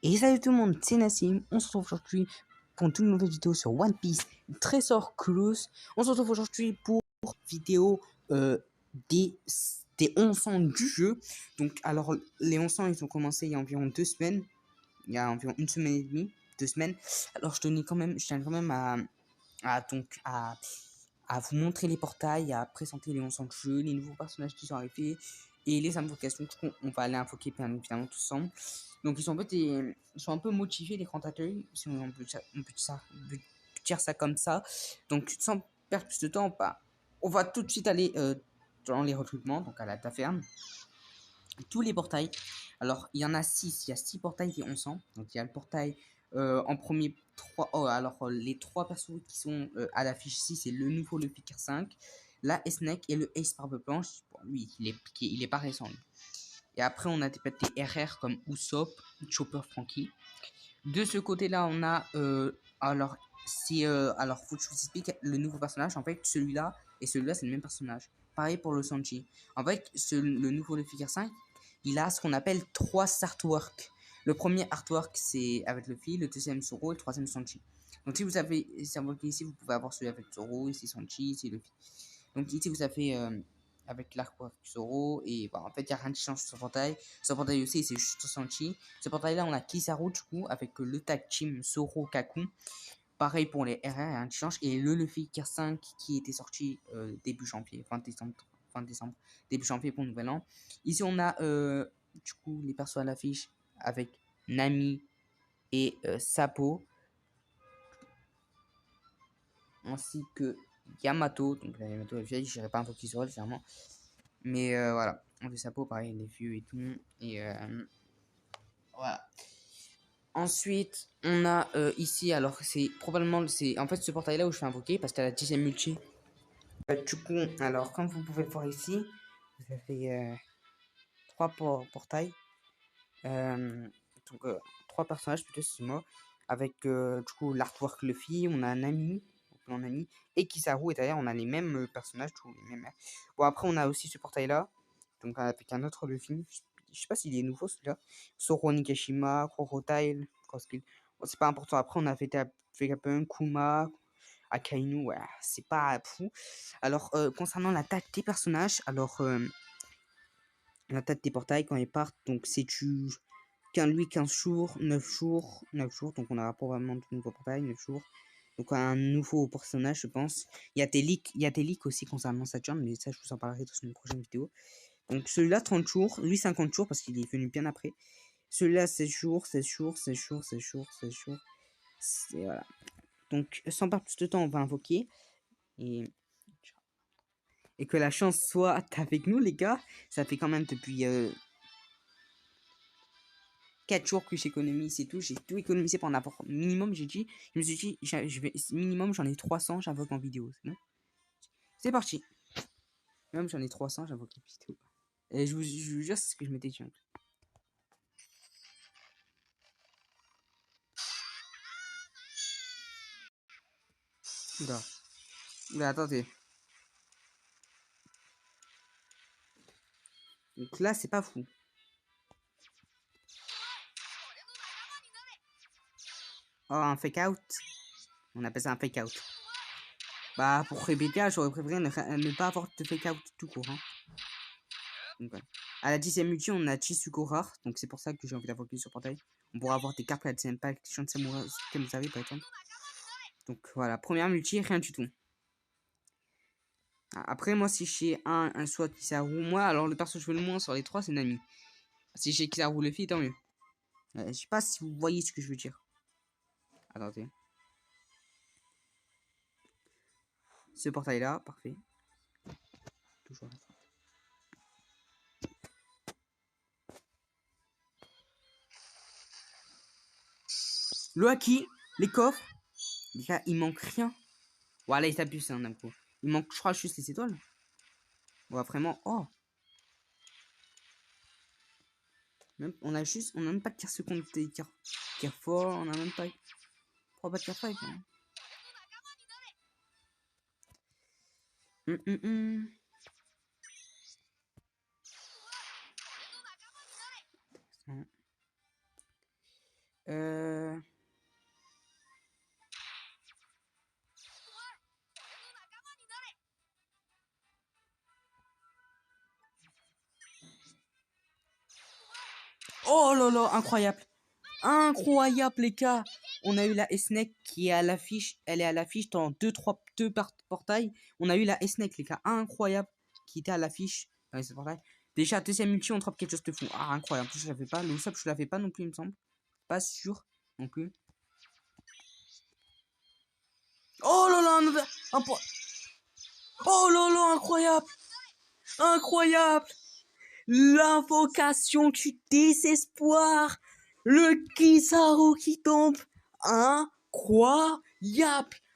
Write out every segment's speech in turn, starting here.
Et salut tout le monde, c'est Nassim. On se retrouve aujourd'hui pour une toute nouvelle vidéo sur One Piece Treasure Cruise. On se retrouve aujourd'hui pour une vidéo des, des 11 ans du jeu. Donc, alors, les 11 ans, ils ont commencé il y a environ 2 semaines. Il y a environ une semaine et demie, 2 semaines. Alors, je tiens quand même à vous montrer les portails, à présenter les 11 ans de jeu, les nouveaux personnages qui sont arrivés et les invocations qu'on va aller invoquer bien évidemment tous ensemble. Donc ils sont ils sont un peu motivés les commentateurs, si on peut dire ça comme ça. Donc sans perdre plus de temps, on va tout de suite aller dans les recrutements, donc à la taverne. Tous les portails. Alors il y en a 6, il y a 6 portails des 1100. Donc il y a le portail en premier 3. Oh, alors les 3 persos qui sont à l'affiche ici, c'est le nouveau Luffy Gear 5, la S-Neck et le Ace Barbe Blanche. Bon, lui, il est pas récent. Lui. Et après, on a des RR comme Usopp, Chopper, Frankie. De ce côté-là, on a alors faut que je vous explique le nouveau personnage. En fait, celui-là et celui-là, c'est le même personnage. Pareil pour le Sanji. En fait, le nouveau Luffy Gear 5, il a ce qu'on appelle 3 artworks. Le premier artwork, c'est avec Luffy, le deuxième Zoro et le troisième Sanji. Donc, si vous avez ici, vous pouvez avoir celui avec Zoro, ici Sanji, ici Luffy. Donc, ici, vous avez avec l'artwork Zoro et en fait, il n'y a rien qui change sur ce portail. Ce portail aussi, c'est juste Sanji. Ce portail-là, on a Kizaru du coup avec le tag team Zoro Kaku. Pareil pour les RR, rien qui change. Et le Luffy Gear 5 qui était sorti début janvier, fin décembre, début janvier pour le nouvel an. Ici, on a du coup les persos à l'affiche avec Nami et Sapo, ainsi que Yamato. Donc la Yamato est vieille, je n'irai pas invoquer sur elle, clairement. Mais voilà, le Sapo, pareil, il est vieux et tout. Et voilà. Ensuite, on a ici, alors c'est probablement, c'est en fait ce portail là où je fais invoquer parce qu'à la 10ème multi. Du coup, alors comme vous pouvez le voir ici, vous avez 3 portails. Donc 3 personnages plutôt, c'est moi. Avec du coup l'artwork Luffy, on a un ami, et Kizaru, et derrière on a les mêmes personnages, tous les mêmes. Bon, après on a aussi ce portail là, donc avec un autre Luffy. Je sais pas s'il est nouveau celui-là. Zoro Nigashima, Crocodile, Crosskill. Bon, c'est pas important. Après, on a Vegapunk, Kuma, Akainu. Ouais, c'est pas fou. Alors, concernant la date des personnages, alors, la date des portails quand ils partent, donc c'est du 15 jours, 9 jours, 9 jours. Donc, on aura probablement de nouveaux portails, 9 jours. Donc, un nouveau personnage, je pense. Il y a des leaks aussi concernant Saturn, mais ça, je vous en parlerai dans une prochaine vidéo. Donc celui-là 30 jours, lui 50 jours parce qu'il est venu bien après. Celui-là 16 jours, 16 jours, 16 jours, 16 jours, 16 jours. Voilà. Donc sans perdre plus de temps, on va invoquer. Et, et que la chance soit avec nous les gars. Ça fait quand même depuis 4 jours que j'économise et tout. J'ai tout économisé pour en avoir minimum. Je me suis dit, minimum j'en ai 300, j'invoque en vidéo. C'est parti. Même j'en ai 300, j'invoque en vidéo. Et je vous jure, c'est ce que je m'étais dit. Oula. Oula, attendez. Donc là, c'est pas fou. Oh, un fake out. On appelle ça un fake out. Bah, pour Rebecca, j'aurais préféré ne pas avoir de fake out tout court. Hein. Donc, voilà. À la 10ème multi, on a Chisuko rare. Donc, c'est pour ça que j'ai envie d'avoir sur portail. On pourra avoir des cartes à la 10ème pack, Shion Samurai, Kamisari par exemple. Donc, voilà. Première multi, rien du tout. Après, moi, si j'ai un soit Kizaru, moi, alors le perso que je veux le moins sur les 3, c'est Nami. Si j'ai Kizaru Luffy, tant mieux. Je sais pas si vous voyez ce que je veux dire. Attendez. Ce portail là, parfait. Toujours. Le haki, les coffres. Les gars, il manque rien. Voilà, il s'abuse, hein, d'un coup. Il manque, je crois, juste les étoiles. On va vraiment. Oh! On a même pas de tir seconde, tir fort. On a même pas. Pourquoi pas de tir 5 hein. Euh... Oh là là, incroyable. Incroyable les gars. On a eu la S-Neck qui est à l'affiche. Elle est à l'affiche dans deux portails. On a eu la S-Neck les gars. Incroyable. Qui était à l'affiche dans les portails. Déjà, deuxième multi, on drop quelque chose de fou. Ah, incroyable. En plus, je l'avais pas. Le Usopp, je l'avais pas non plus, il me semble. Pas sûr non plus. Oh là là, un point. Oh là là, incroyable. Incroyable. L'invocation du désespoir. Le Kizaru qui tombe. Incroyable.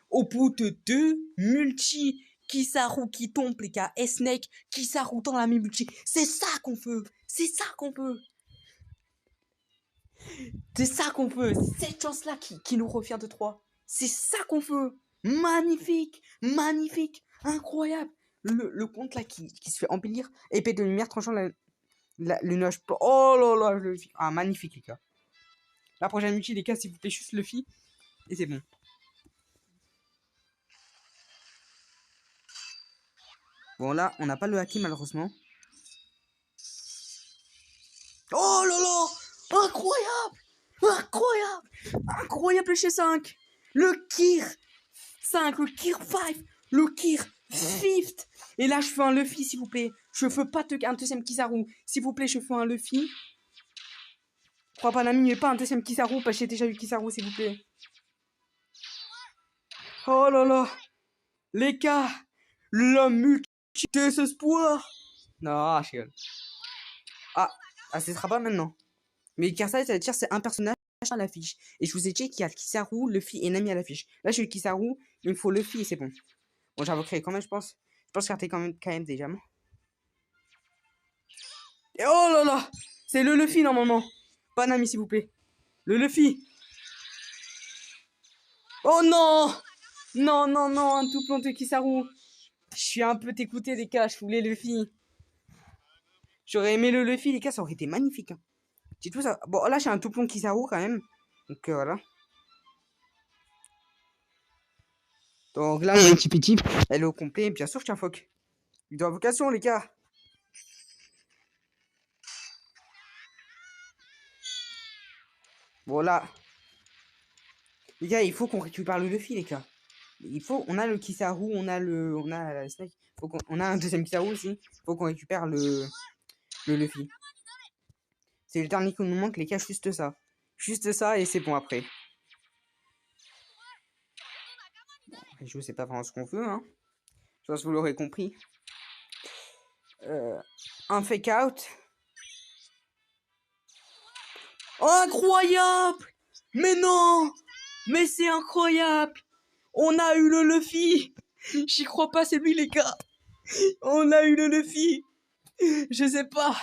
Au bout de 2 multi. Kizaru qui tombe, les gars. S-Neck, Kizaru dans la même multi. C'est ça qu'on veut. C'est ça qu'on veut. C'est ça qu'on veut. C'est cette chance-là qui nous revient de 3. C'est ça qu'on veut. Magnifique. Magnifique. Incroyable. Le compte là qui se fait embellir. Épée de lumière tranchant le nuage. Oh là là, le Luffy. Ah, magnifique, les gars. La prochaine multi, les gars, s'il vous plaît, juste Luffy. Et c'est bon. Bon, là, on n'a pas le haki, malheureusement. Oh là là. Incroyable. Incroyable. Incroyable, le G5. Le Kir 5, le Kir 5. Le Kir 5. Et là, je fais un Luffy, s'il vous plaît. Je veux pas un deuxième Kizaru. S'il vous plaît, je fais un Luffy. Crois pas Nami, mais pas un deuxième Kizaru, parce que j'ai déjà eu Kizaru, s'il vous plaît. Oh là là. Les gars, la multi désespoir. Non, je rigole. Ah, ce sera pas maintenant. Mais Kersai, ça veut dire c'est un personnage à l'affiche. Et je vous ai dit qu'il y a Kizaru, Luffy et Nami à l'affiche. Là, j'ai eu Kizaru, il me faut Luffy et c'est bon. Bon, j'invoquerai quand même, je pense. Je pense qu'il y a quand même déjà. Et oh là là, c'est le Luffy normalement. Pas Nami, s'il vous plaît. Le Luffy. Oh non. Non, non, non, un tout planté Kizaru. Je suis un peu dégoûté, les gars, je voulais Luffy. J'aurais aimé le Luffy, les gars, ça aurait été magnifique. Hein. C'est tout ça. Bon, là, j'ai un tout plomb Kizaru quand même. Donc, voilà. Donc là, mon petit petit, elle est au complet. Bien sûr, je t'invoque. Une invocation, les gars. Voilà. Les gars, il faut qu'on récupère le Luffy, les gars. Il faut, on a le Kizaru, on a la Snake. On a un deuxième Kizaru aussi. Il faut qu'on récupère le Luffy. C'est le dernier qui nous manque, les gars, juste ça. Juste ça et c'est bon après. Les jeux, c'est pas vraiment ce qu'on veut, hein. Je pense que vous l'aurez compris. Un fake out. Oh, incroyable! Mais non! Mais c'est incroyable! On a eu le Luffy! J'y crois pas, c'est lui, les gars! On a eu le Luffy! Je sais pas,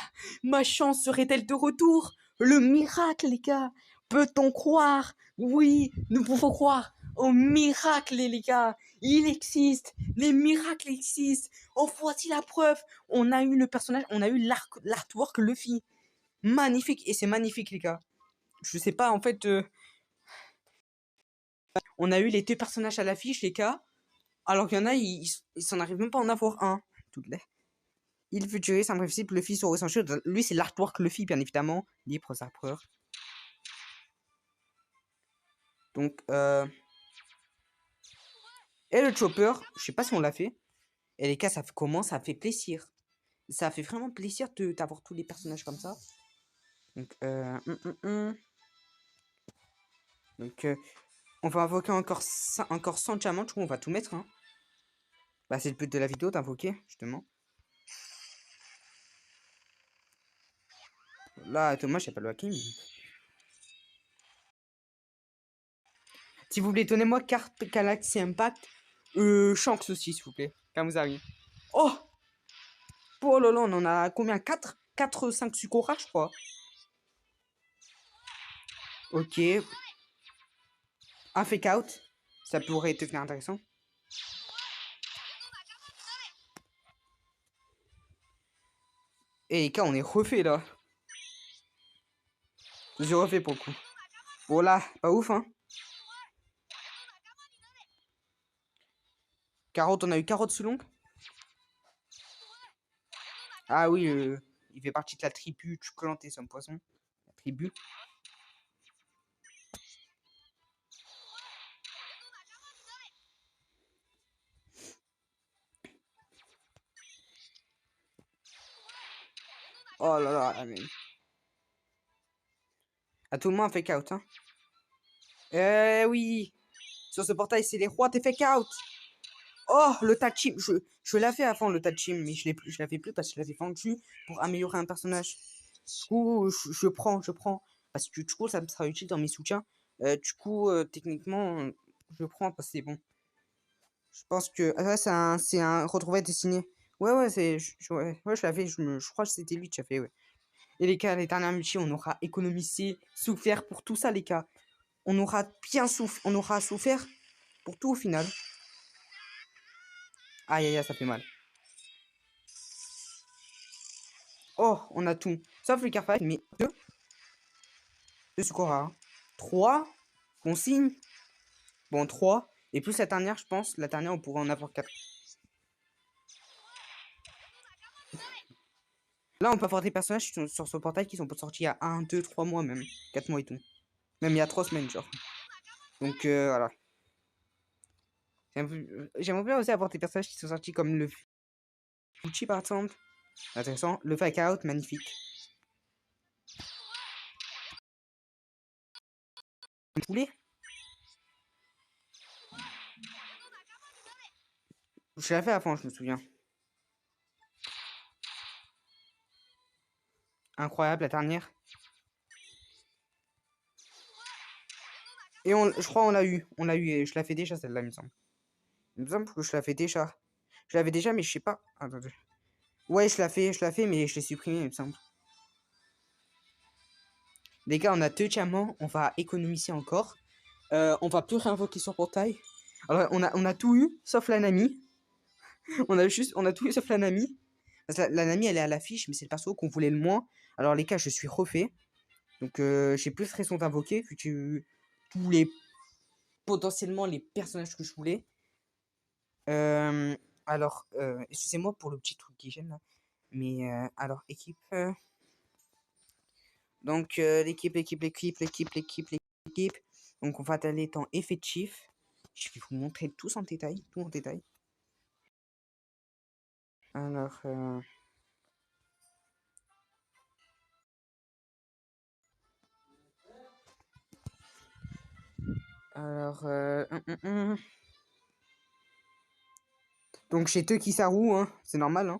ma chance serait-elle de retour? Le miracle, les gars! Peut-on croire? Oui, nous pouvons croire au miracle, les gars! Il existe! Les miracles existent! Oh, voici la preuve! On a eu le personnage, on a eu l'artwork Luffy! Magnifique! Et c'est magnifique, les gars! Je sais pas, en fait, on a eu les 2 personnages à l'affiche, les gars. Alors qu'il y en a, ils s'en arrivent même pas à en avoir un. Toutes les. Il futuriste, imprévisible, Luffy sur sans chute. Lui, c'est l'artwork Luffy, bien évidemment. Libre sa preuve. Donc, et le chopper, je sais pas si on l'a fait. Et les gars, ça fait comment? Ça fait plaisir. Ça fait vraiment plaisir d'avoir tous les personnages comme ça. Donc, Donc, on va invoquer encore 100 diamants. On va tout mettre. Hein. Bah, c'est le but de la vidéo d'invoquer, justement. Là, Thomas, je sais pas le hacking. Si vous voulez, donnez-moi carte Galaxy Impact. Shanks aussi, s'il vous plaît. Quand vous arrivez. Oh! Oh là là, on en a combien? 4 4, 5 Sukora, je crois. Ok. Un fake out. Ça pourrait devenir intéressant. Et les gars, on est refait là. Je refais pour le coup. Bon là, pas ouf, hein. Carotte, on a eu carotte sous long. Ah oui, il fait partie de la tribu Chuclanté, c'est un poisson. La tribu. Oh là là, ah, mais... À tout le monde, fake out, hein. Oui. Sur ce portail, c'est les rois, t'es fake out. Oh, le Tachim. Je l'ai fait avant, le Tachim, mais je la fais plus parce que je l'avais vendu pour améliorer un personnage. Du coup, je prends. Parce que du coup, ça me sera utile dans mes soutiens. Du coup, techniquement, je prends parce que c'est bon. Je pense que... Ah, ouais, c'est un retrouvailles dessiné. Ouais, c'est... Ouais, je l'avais, je crois que c'était lui que j'avais, ouais. Et les gars, les dernières multi, on aura économisé, souffert pour tout ça, les gars. On aura bien souffert, on aura souffert pour tout au final. Aïe, aïe, aïe, ça fait mal. Oh, on a tout. Sauf le Carfight, mais deux secours rares. 3 consignes. Bon, 3. Et plus la dernière, je pense. La dernière, on pourrait en avoir 4. Là, on peut avoir des personnages qui sont sur ce portail qui sont sortis il y a 1, 2, 3 mois même. 4 mois et tout. Même il y a 3 semaines, genre. Donc, voilà. J'aimerais bien aussi avoir des personnages qui sont sortis comme le Fuchi, par exemple. Intéressant. Le Fake Out, magnifique. Le poulet. Je l'ai fait avant, je me souviens. Incroyable, la dernière. Et je crois on l'a eu. On l'a eu et je l'ai fait déjà, celle-là, il me semble. Il me semble que je l'ai fait déjà. Je l'avais déjà, mais je sais pas. Attendez. Ouais, je l'ai fait, mais je l'ai supprimé, il me semble. Les gars, on a 2 diamants. On va économiser encore. On va plus réinvoquer sur portail. Alors, on a tout eu, sauf la Nami. On a tout eu, sauf la Nami. Parce que la Nami, elle est à l'affiche, mais c'est le perso qu'on voulait le moins. Alors, les gars, je suis refait. Donc, j'ai plus raison d'invoquer, vu que j'ai eu tous les... potentiellement les personnages que je voulais. Alors, excusez-moi pour le petit truc qui gêne là. Mais, alors, équipe... Donc, l'équipe. Donc, on va aller dans effectif. Je vais vous montrer tous en détail, tout en détail. Alors, alors, Donc, chez Tucky Saru, hein, c'est normal, hein.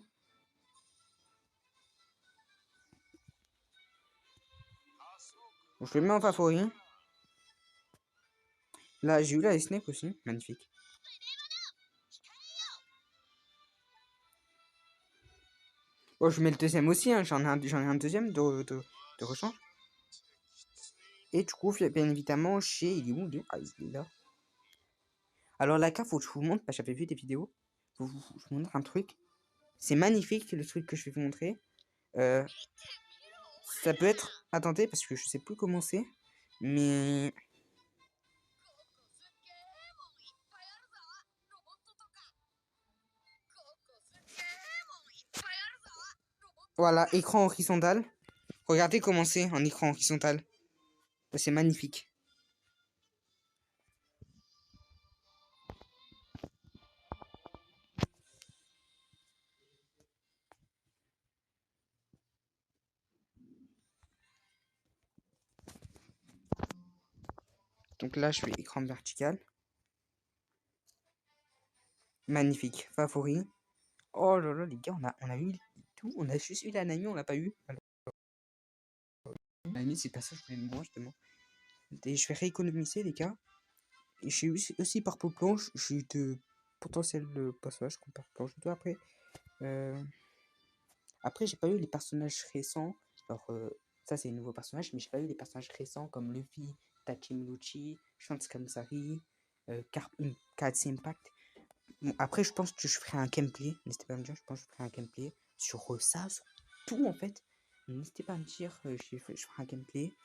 Donc, je le mets en favori. Là, j'ai eu la Snake aussi, magnifique. Oh, je mets le deuxième aussi, hein. J'en ai un deuxième de rechange. Et du coup, bien évidemment, il est où lui? Ah, il est là. Alors, la carte, faut que je vous montre, parce que j'avais vu des vidéos. Je vous montre un truc. C'est magnifique, le truc que je vais vous montrer. Ça peut être... Attendez, parce que je sais plus comment c'est. Mais... Voilà, écran horizontal. Regardez comment c'est en écran horizontal. C'est magnifique. Donc là, je fais écran vertical. Magnifique. Favori. Oh là là, les gars, on a eu tout. On a juste eu la Nami, on l'a pas eu. Alors, la Nami, c'est pas ça que je voulais moi, justement. Et je vais rééconomiser, les gars. Et j'ai eu aussi par peau planche, j'ai eu de potentiels passages qu'on par planche. Après, après j'ai pas eu les personnages récents. Alors, ça, c'est les nouveaux personnages, mais j'ai pas eu les personnages récents comme Luffy, Tachimuchi, Shanks Kamsari, KC Impact. Bon, après, je pense que je ferai un gameplay. N'hésitez pas à me dire, je pense que je ferai un gameplay sur ça, sur tout en fait. N'hésitez pas à me dire, je ferai un gameplay.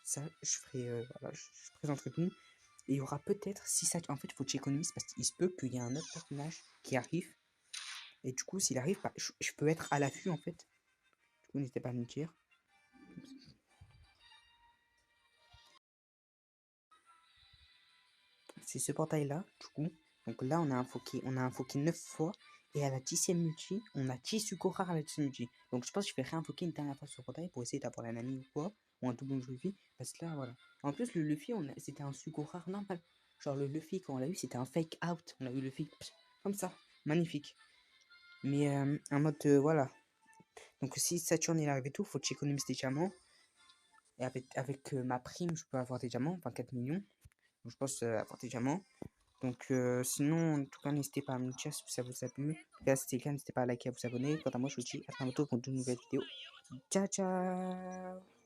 ça, je ferai, voilà, je présenterai tout. Et il y aura peut-être, si ça, en fait, il faut que j'économise parce qu'il se peut qu'il y ait un autre personnage qui arrive. Et du coup, s'il arrive, bah, je peux être à l'affût en fait. Du coup, n'hésitez pas à me dire. C'est ce portail-là, du coup. Donc là, on a invoqué 9 fois. Et à la 10e multi, on a 10 sucos rares à la 10e multi. Donc je pense que je vais réinvoquer une dernière fois ce portail pour essayer d'avoir la Nami ou quoi. Ou un double Luffy. Parce que là, voilà. En plus, le Luffy, c'était un suco rare normal. Genre le Luffy, quand on l'a eu, c'était un fake out. On a eu le Luffy comme ça. Magnifique. Mais en mode, voilà. Donc si Saturne il arrive et tout, faut que j'économise des diamants. Et avec ma prime, je peux avoir des diamants, 24 millions. Donc je pense avoir des diamants. Donc sinon, en tout cas, n'hésitez pas à me dire si ça vous a plu. Et c'était le cas, n'hésitez pas à liker et à vous abonner. Quant à moi, je vous dis à très bientôt pour de nouvelles vidéos. Ciao, ciao.